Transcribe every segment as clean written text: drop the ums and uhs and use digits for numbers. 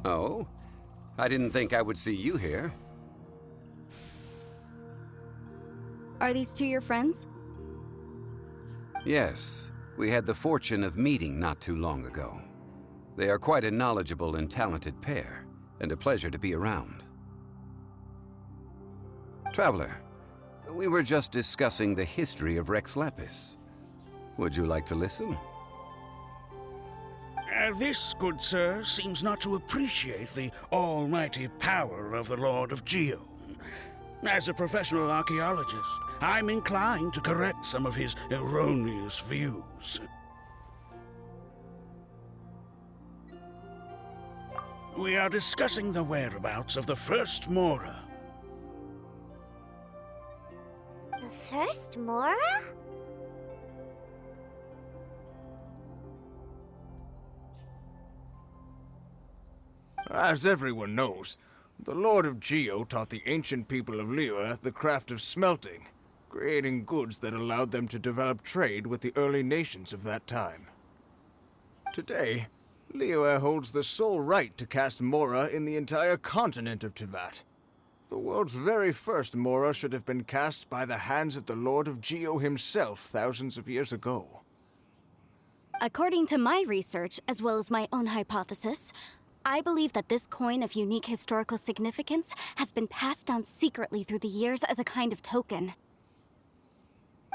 Oh? I didn't think I would see you here. Are these two your friends? Yes, we had the fortune of meeting not too long ago. They are quite a knowledgeable and talented pair, and a pleasure to be around. Traveler, we were just discussing the history of Rex Lapis. Would you like to listen? This, good sir, seems not to appreciate the almighty power of the Lord of Geo. As a professional archaeologist, I'm inclined to correct some of his erroneous views. We are discussing the whereabouts of the first Mora. The first Mora? As everyone knows, the Lord of Geo taught the ancient people of Liyue the craft of smelting, creating goods that allowed them to develop trade with the early nations of that time. Today, Liyue holds the sole right to cast Mora in the entire continent of Teyvat. The world's very first Mora should have been cast by the hands of the Lord of Geo himself thousands of years ago. According to my research, as well as my own hypothesis, I believe that this coin of unique historical significance has been passed down secretly through the years as a kind of token.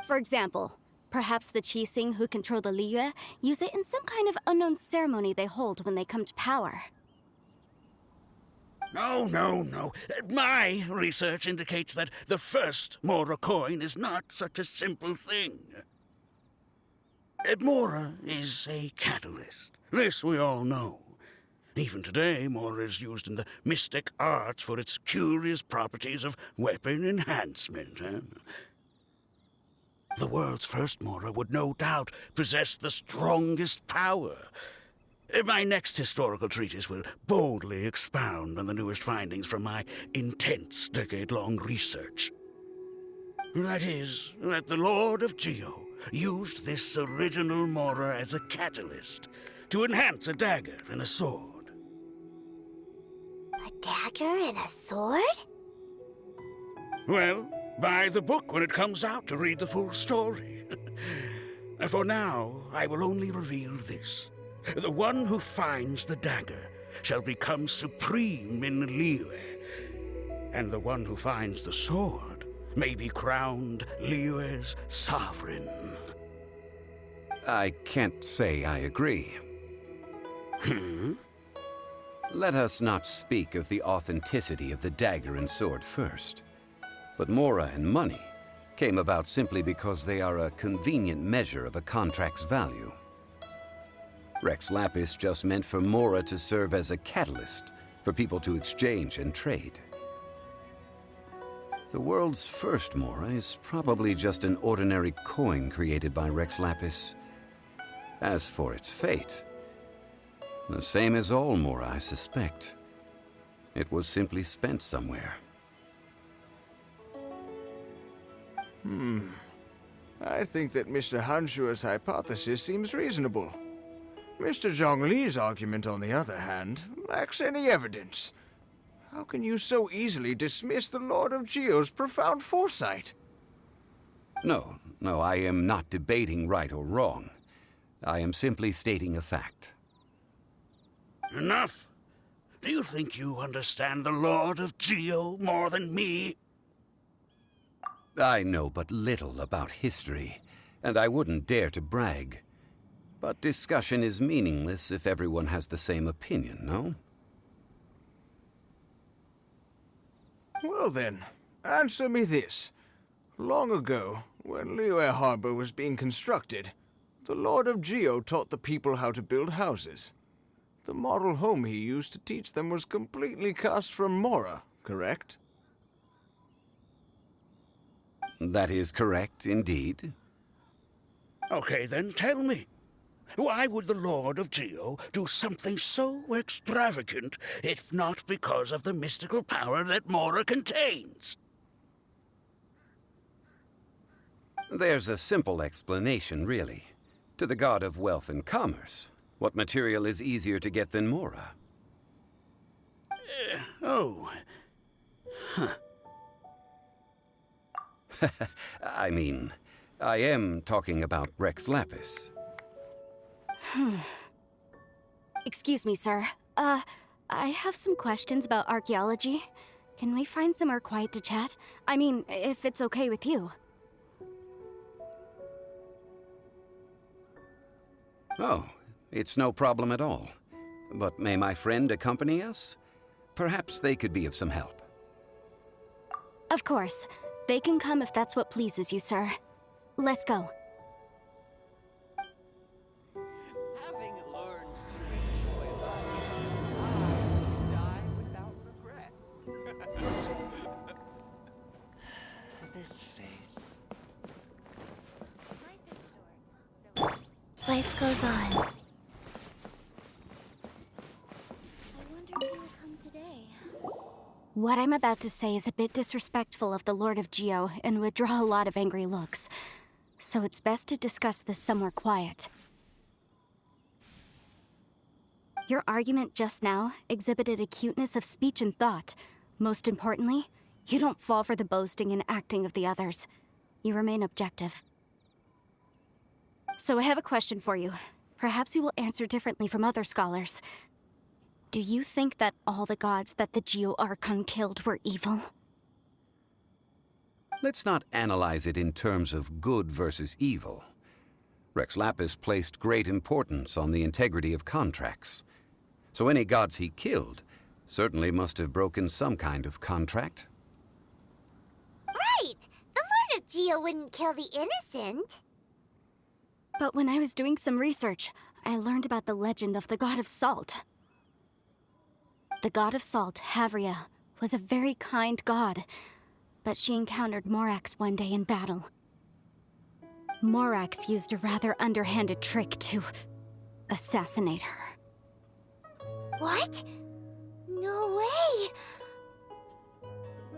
For example, perhaps the Qixing who control the Liyue use it in some kind of unknown ceremony they hold when they come to power. No. My research indicates that the first Mora coin is not such a simple thing. Mora is a catalyst. This we all know. Even today, Mora is used in the mystic arts for its curious properties of weapon enhancement. The world's first Mora would no doubt possess the strongest power. My next historical treatise will boldly expound on the newest findings from my intense decade-long research. That is, that the Lord of Geo used this original Mora as a catalyst to enhance a dagger and a sword. A dagger and a sword? Well, buy the book when it comes out to read the full story. For now, I will only reveal this. The one who finds the dagger shall become supreme in Liyue, and the one who finds the sword may be crowned Liyue's sovereign. I can't say I agree. Let us not speak of the authenticity of the dagger and sword first. But Mora and money came about simply because they are a convenient measure of a contract's value. Rex Lapis just meant for Mora to serve as a catalyst for people to exchange and trade. The world's first Mora is probably just an ordinary coin created by Rex Lapis. As for its fate, the same as all Mora, I suspect. It was simply spent somewhere. I think that Mr. Hanshua's hypothesis seems reasonable. Mr. Zhongli's argument, on the other hand, lacks any evidence. How can you so easily dismiss the Lord of Geo's profound foresight? No, I am not debating right or wrong. I am simply stating a fact. Enough! Do you think you understand the Lord of Geo more than me? I know but little about history, and I wouldn't dare to brag. But discussion is meaningless if everyone has the same opinion, no? Well then, answer me this. Long ago, when Liyue Harbor was being constructed, the Lord of Geo taught the people how to build houses. The model home he used to teach them was completely cast from Mora, correct? That is correct, indeed. Okay, then tell me. Why would the Lord of Geo do something so extravagant if not because of the mystical power that Mora contains? There's a simple explanation, really. To the god of wealth and commerce, what material is easier to get than Mora? Oh. I mean, I am talking about Rex Lapis. Excuse me, sir. I have some questions about archaeology. Can we find somewhere quiet to chat? I mean, if it's okay with you. Oh, it's no problem at all. But may my friend accompany us? Perhaps they could be of some help. Of course. They can come if that's what pleases you, sir. Let's go. Having learned to enjoy life, I die without regrets. This face. Life goes on. I wonder if he'll come today. What I'm about to say is a bit disrespectful of the Lord of Geo and would draw a lot of angry looks. So it's best to discuss this somewhere quiet. Your argument just now exhibited acuteness of speech and thought. Most importantly, you don't fall for the boasting and acting of the others. You remain objective. So I have a question for you. Perhaps you will answer differently from other scholars. Do you think that all the gods that the Geo Archon killed were evil? Let's not analyze it in terms of good versus evil. Rex Lapis placed great importance on the integrity of contracts. So any gods he killed certainly must have broken some kind of contract. Right! The Lord of Geo wouldn't kill the innocent. But when I was doing some research, I learned about the legend of the god of salt. The god of salt, Havria, was a very kind god, but she encountered Morax one day in battle. Morax used a rather underhanded trick to assassinate her. What? No way!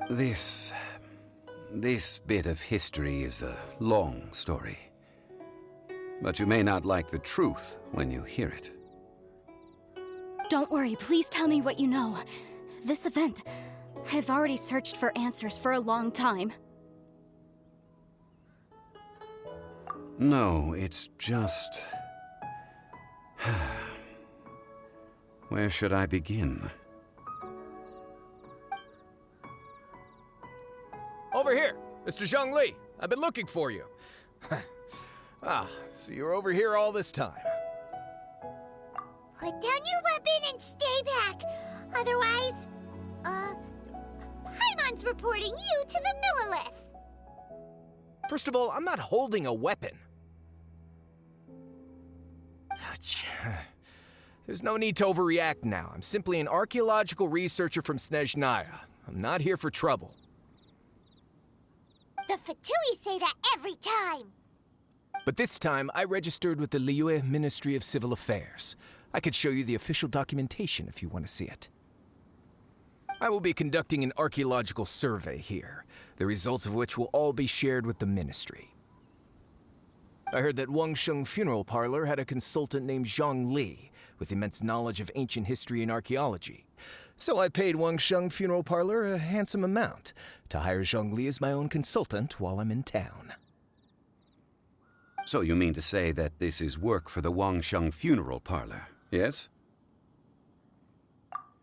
This bit of history is a long story. But you may not like the truth when you hear it. Don't worry, please tell me what you know. This event, I've already searched for answers for a long time. No, it's just... Where should I begin? Over here, Mr. Zhongli. I've been looking for you. So you're over here all this time. Put down your weapon and stay back. Otherwise, Paimon's reporting you to the Millilith. First of all, I'm not holding a weapon. There's no need to overreact now. I'm simply an archaeological researcher from Snezhnaya. I'm not here for trouble. The Fatui say that every time. But this time, I registered with the Liyue Ministry of Civil Affairs. I could show you the official documentation if you want to see it. I will be conducting an archaeological survey here, the results of which will all be shared with the ministry. I heard that Wangsheng Funeral Parlor had a consultant named Zhang Li, with immense knowledge of ancient history and archaeology. So I paid Wangsheng Funeral Parlor a handsome amount to hire Zhang Li as my own consultant while I'm in town. So you mean to say that this is work for the Wangsheng Funeral Parlor, yes?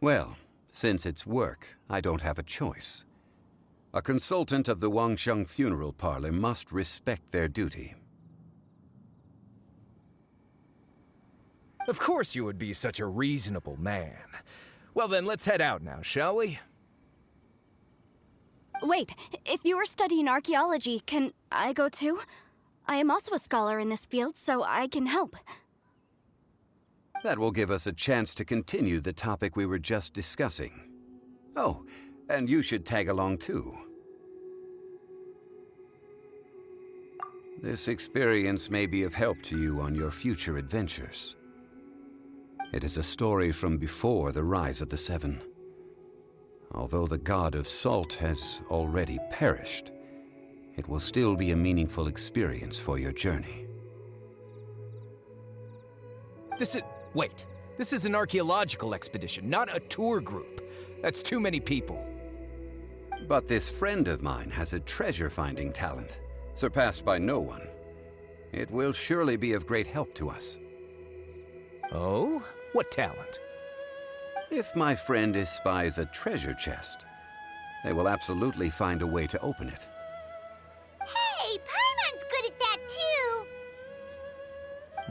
Well, since it's work, I don't have a choice. A consultant of the Wangsheng Funeral Parlor must respect their duty. Of course you would be such a reasonable man. Well then, let's head out now, shall we? Wait, if you are studying archaeology, can I go too? I am also a scholar in this field, so I can help. That will give us a chance to continue the topic we were just discussing. Oh, and you should tag along too. This experience may be of help to you on your future adventures. It is a story from before the rise of the Seven. Although the god of salt has already perished, it will still be a meaningful experience for your journey. This This is an archaeological expedition, not a tour group. That's too many people. But this friend of mine has a treasure-finding talent, surpassed by no one. It will surely be of great help to us. Oh? What talent? If my friend espies a treasure chest, they will absolutely find a way to open it. Hey, Paimon's good at that too!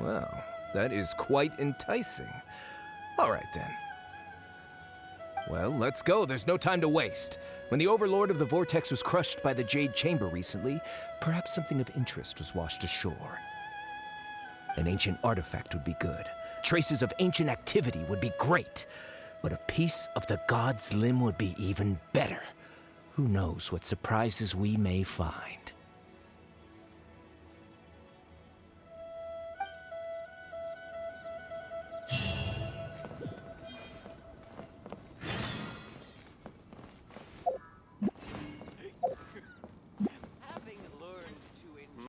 Well, that is quite enticing. All right, then. Well, let's go. There's no time to waste. When the Overlord of the Vortex was crushed by the Jade Chamber recently, perhaps something of interest was washed ashore. An ancient artifact would be good. Traces of ancient activity would be great. But a piece of the God's Limb would be even better. Who knows what surprises we may find.